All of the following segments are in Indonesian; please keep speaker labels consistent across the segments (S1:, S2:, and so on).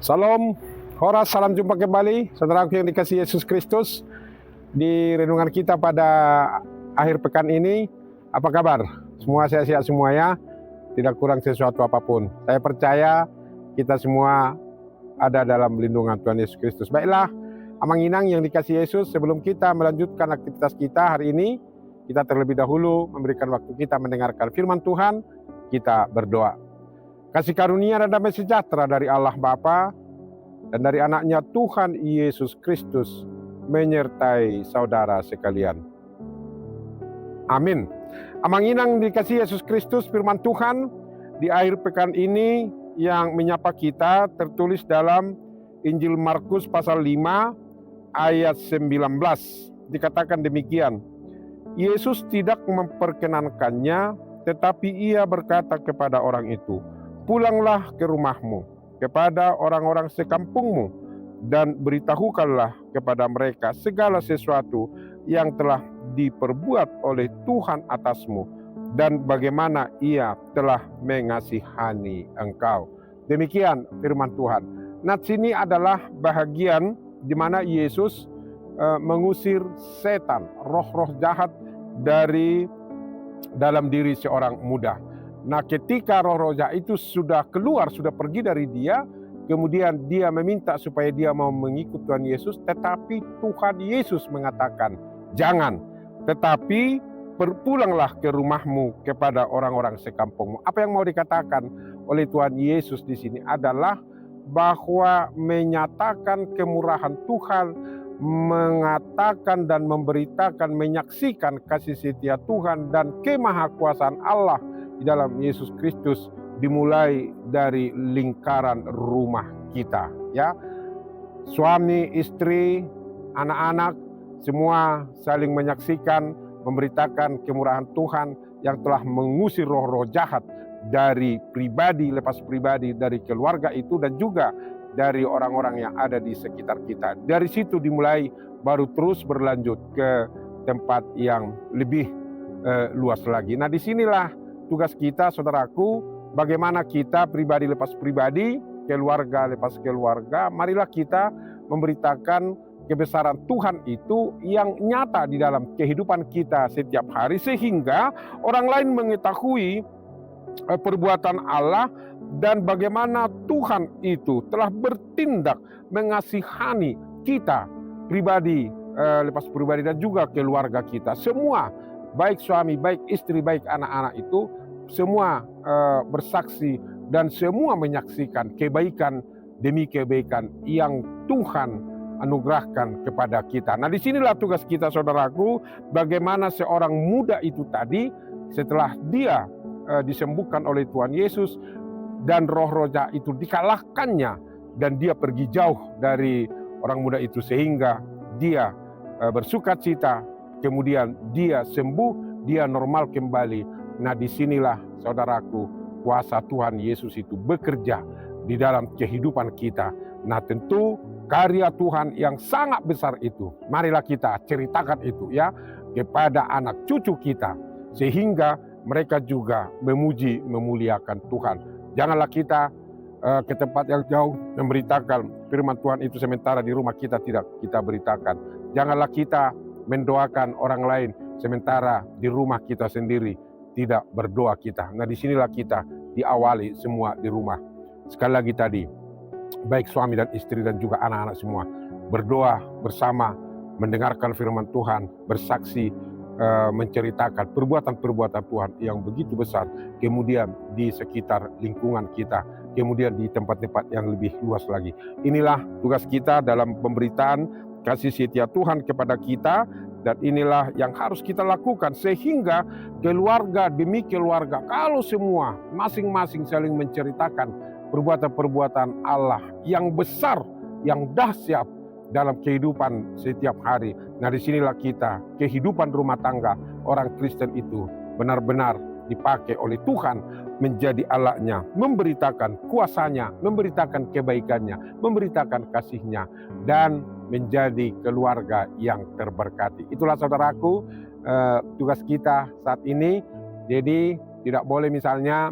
S1: Salam, Horas, salam jumpa kembali, saudaraku yang dikasihi Yesus Kristus. Di renungan kita pada akhir pekan ini, apa kabar? Semua sehat-sehat semua ya, tidak kurang sesuatu apapun. Saya percaya kita semua ada dalam lindungan Tuhan Yesus Kristus. Baiklah, Amang Inang yang dikasihi Yesus, sebelum kita melanjutkan aktivitas kita hari ini, kita terlebih dahulu memberikan waktu kita mendengarkan firman Tuhan, kita berdoa. Kasih karunia dan damai sejahtera dari Allah Bapa dan dari anaknya Tuhan Yesus Kristus menyertai saudara sekalian. Amin. Amang Inang dikasihi Yesus Kristus, firman Tuhan di akhir pekan ini yang menyapa kita tertulis dalam Injil Markus pasal 5 ayat 19. Dikatakan demikian, Yesus tidak memperkenankannya, tetapi ia berkata kepada orang itu, "Pulanglah ke rumahmu, kepada orang-orang sekampungmu, dan beritahukanlah kepada mereka segala sesuatu yang telah diperbuat oleh Tuhan atasmu, dan bagaimana ia telah mengasihani engkau." Demikian firman Tuhan. Nah, sini adalah bahagian di mana Yesus mengusir setan, roh-roh jahat dari dalam diri seorang muda. Nah, ketika roh-roh jahat itu sudah keluar, sudah pergi dari dia, kemudian dia meminta supaya dia mau mengikut Tuhan Yesus, tetapi Tuhan Yesus mengatakan, "Jangan, tetapi berpulanglah ke rumahmu kepada orang-orang sekampungmu." Apa yang mau dikatakan oleh Tuhan Yesus di sini adalah bahwa menyatakan kemurahan Tuhan, mengatakan dan memberitakan, menyaksikan kasih setia Tuhan dan kemahakuasaan Allah di dalam Yesus Kristus dimulai dari lingkaran rumah kita, ya. Suami, istri, anak-anak semua saling menyaksikan, memberitakan kemurahan Tuhan yang telah mengusir roh-roh jahat dari pribadi, lepas pribadi, dari keluarga itu dan juga dari orang-orang yang ada di sekitar kita. Dari situ dimulai, baru terus berlanjut ke tempat yang lebih luas lagi. Nah, disinilah tugas kita, saudaraku, bagaimana kita pribadi lepas pribadi, keluarga lepas keluarga, marilah kita memberitakan kebesaran Tuhan itu yang nyata di dalam kehidupan kita setiap hari, sehingga orang lain mengetahui perbuatan Allah dan bagaimana Tuhan itu telah bertindak mengasihani kita pribadi, lepas pribadi dan juga keluarga kita. Semua, baik suami, baik istri, baik anak-anak itu semua bersaksi dan semua menyaksikan kebaikan demi kebaikan yang Tuhan anugerahkan kepada kita. Nah, disinilah tugas kita, saudaraku, bagaimana seorang muda itu tadi setelah dia disembuhkan oleh Tuhan Yesus dan roh-roh jahat itu dikalahkannya dan dia pergi jauh dari orang muda itu sehingga dia bersukacita, kemudian dia sembuh, dia normal kembali. Nah, disinilah, saudaraku, kuasa Tuhan Yesus itu bekerja di dalam kehidupan kita. Nah, tentu karya Tuhan yang sangat besar itu, marilah kita ceritakan itu ya kepada anak cucu kita, sehingga mereka juga memuji, memuliakan Tuhan. Janganlah kita ke tempat yang jauh memberitakan firman Tuhan itu sementara di rumah kita tidak kita beritakan. Janganlah kita mendoakan orang lain sementara di rumah kita sendiri tidak berdoa kita. Nah, disinilah kita diawali semua di rumah. Sekali lagi tadi, baik suami dan istri dan juga anak-anak semua berdoa bersama, mendengarkan firman Tuhan, bersaksi, menceritakan perbuatan-perbuatan Tuhan yang begitu besar, kemudian di sekitar lingkungan kita, kemudian di tempat-tempat yang lebih luas lagi. Inilah tugas kita dalam pemberitaan kasih setia Tuhan kepada kita, dan inilah yang harus kita lakukan sehingga keluarga demi keluarga, kalau semua masing-masing saling menceritakan perbuatan-perbuatan Allah yang besar, yang dahsyat dalam kehidupan setiap hari. Nah, disinilah kita, kehidupan rumah tangga orang Kristen itu benar-benar dipakai oleh Tuhan menjadi alatnya, memberitakan kuasanya, memberitakan kebaikannya, memberitakan kasihnya, dan menjadi keluarga yang terberkati. Itulah, saudaraku, tugas kita saat ini. Jadi tidak boleh misalnya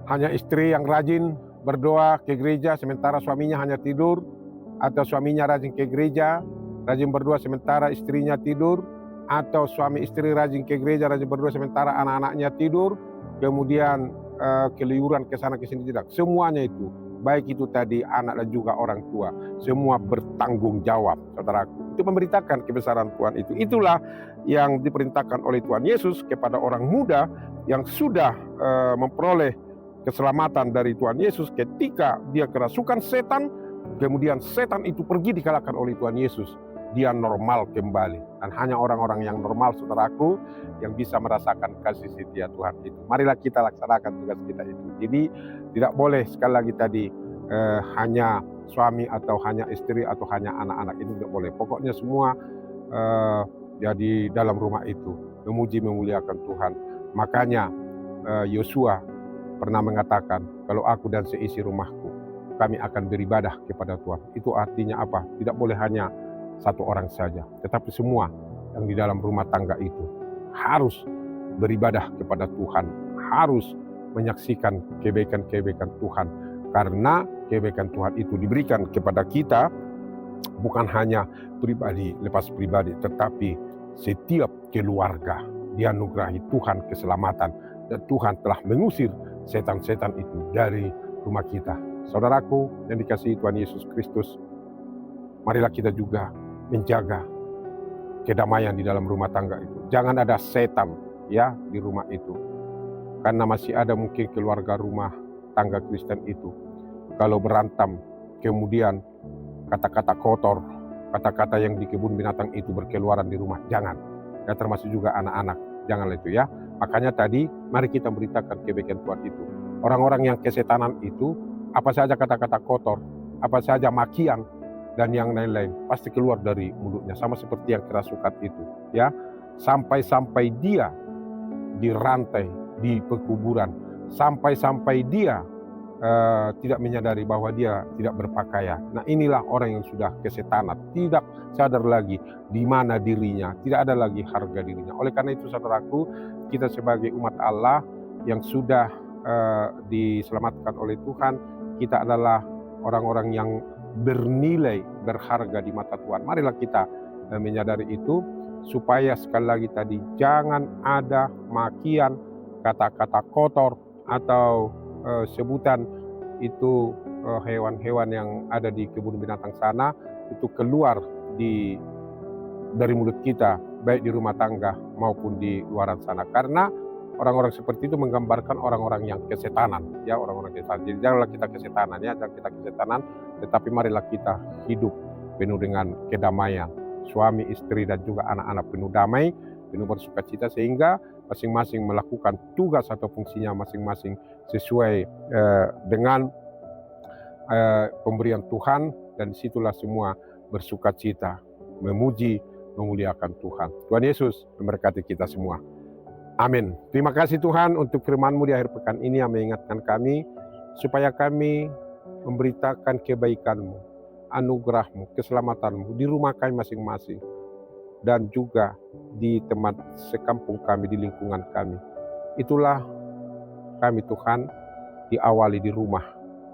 S1: hanya istri yang rajin berdoa ke gereja sementara suaminya hanya tidur, atau suaminya rajin ke gereja, rajin berdoa sementara istrinya tidur, atau suami istri rajin ke gereja, rajin berdoa sementara anak-anaknya tidur, kemudian keluyuran ke sana ke sini, tidak. Semuanya itu, baik itu tadi anak dan juga orang tua, semua bertanggung jawab, saudaraku. Itu memberitakan kebesaran Tuhan itu. Itulah yang diperintahkan oleh Tuhan Yesus kepada orang muda yang sudah memperoleh keselamatan dari Tuhan Yesus ketika dia kerasukan setan, kemudian setan itu pergi dikalahkan oleh Tuhan Yesus. Dia normal kembali. Dan hanya orang-orang yang normal, saudaraku, yang bisa merasakan kasih setia Tuhan itu. Marilah kita laksanakan tugas kita itu. Jadi tidak boleh sekali lagi tadi hanya suami atau hanya istri atau hanya anak-anak, itu tidak boleh. Pokoknya semua jadi dalam rumah itu memuji memuliakan Tuhan. Makanya Yosua pernah mengatakan, kalau aku dan seisi rumahku kami akan beribadah kepada Tuhan. Itu artinya apa? Tidak boleh hanya satu orang saja, tetapi semua yang di dalam rumah tangga itu harus beribadah kepada Tuhan, harus menyaksikan kebaikan-kebaikan Tuhan, karena kebaikan Tuhan itu diberikan kepada kita bukan hanya pribadi lepas pribadi, tetapi setiap keluarga dianugerahi Tuhan keselamatan, dan Tuhan telah mengusir setan-setan itu dari rumah kita. Saudaraku yang dikasihi Tuhan Yesus Kristus, marilah kita juga menjaga kedamaian di dalam rumah tangga itu. Jangan ada setan ya di rumah itu. Karena masih ada mungkin keluarga rumah tangga Kristen itu, kalau berantem, kemudian kata-kata kotor, kata-kata yang di kebun binatang itu berkeluaran di rumah. Jangan. Ya, termasuk juga anak-anak. Janganlah itu ya. Makanya tadi mari kita beritakan kebaikan Tuhan itu. Orang-orang yang kesetanan itu, apa saja kata-kata kotor, apa saja makian, dan yang lain-lain pasti keluar dari mulutnya, sama seperti yang kerasukan itu ya, sampai-sampai dia dirantai di pekuburan, sampai-sampai dia tidak menyadari bahwa dia tidak berpakaian. Nah, inilah orang yang sudah kesetanan, tidak sadar lagi di mana dirinya, tidak ada lagi harga dirinya. Oleh karena itu, saudaraku, kita sebagai umat Allah yang sudah diselamatkan oleh Tuhan, kita adalah orang-orang yang bernilai, berharga di mata Tuhan. Marilah kita menyadari itu, supaya sekali lagi tadi jangan ada makian, kata-kata kotor, atau sebutan itu hewan-hewan yang ada di kebun binatang sana itu keluar dari mulut kita, baik di rumah tangga maupun di luar sana. Karena orang-orang seperti itu menggambarkan orang-orang yang kesetanan, ya, orang-orang kesetanan. Jadi janganlah kita kesetanan, ya, jangan kita kesetanan, tetapi marilah kita hidup penuh dengan kedamaian, suami, istri, dan juga anak-anak penuh damai, penuh bersukacita, sehingga masing-masing melakukan tugas atau fungsinya masing-masing sesuai dengan pemberian Tuhan, dan disitulah semua bersukacita, memuji, memuliakan Tuhan. Tuhan Yesus memberkati kita semua. Amin. Terima kasih Tuhan untuk firman-Mu di akhir pekan ini yang mengingatkan kami supaya kami memberitakan kebaikan-Mu, anugerah-Mu, keselamatan-Mu di rumah kami masing-masing, dan juga di tempat sekampung kami, di lingkungan kami. Itulah kami Tuhan, diawali di rumah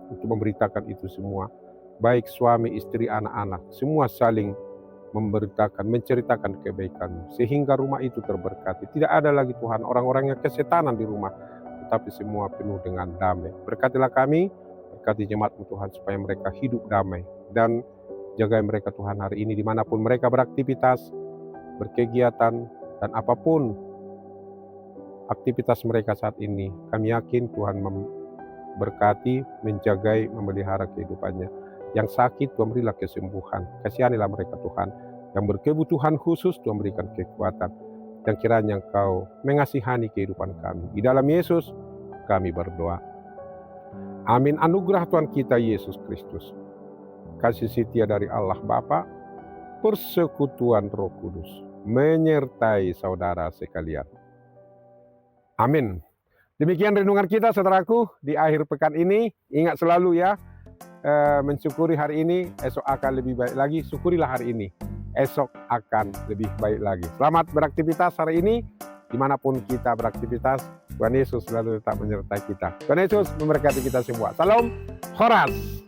S1: untuk memberitakan itu semua. Baik suami, istri, anak-anak, semua saling memberitakan, menceritakan kebaikan-Mu, sehingga rumah itu terberkati. Tidak ada lagi Tuhan orang-orang yang kesetanan di rumah, tetapi semua penuh dengan damai. Berkatilah kami, berkati jemaat-Mu Tuhan, supaya mereka hidup damai, dan jaga mereka Tuhan hari ini dimanapun mereka beraktivitas, berkegiatan, dan apapun aktivitas mereka saat ini. Kami yakin Tuhan memberkati, menjagai, memelihara kehidupannya. Yang sakit Tuhan berilah kesembuhan, kasihanilah mereka Tuhan. Yang berkebutuhan khusus Tuhan berikan kekuatan, dan kiranya Engkau mengasihani kehidupan kami. Di dalam Yesus kami berdoa. Amin. Anugerah Tuhan kita Yesus Kristus, kasih setia dari Allah Bapa, persekutuan Roh Kudus menyertai saudara sekalian. Amin. Demikian renungan kita saudaraku di akhir pekan ini. Ingat selalu ya, mensyukuri hari ini, esok akan lebih baik lagi. Syukurilah hari ini, esok akan lebih baik lagi. Selamat beraktivitas hari ini. dimanapun kita beraktivitas. Tuhan Yesus selalu tetap menyertai kita. Tuhan Yesus memberkati kita semua. Salam Horas.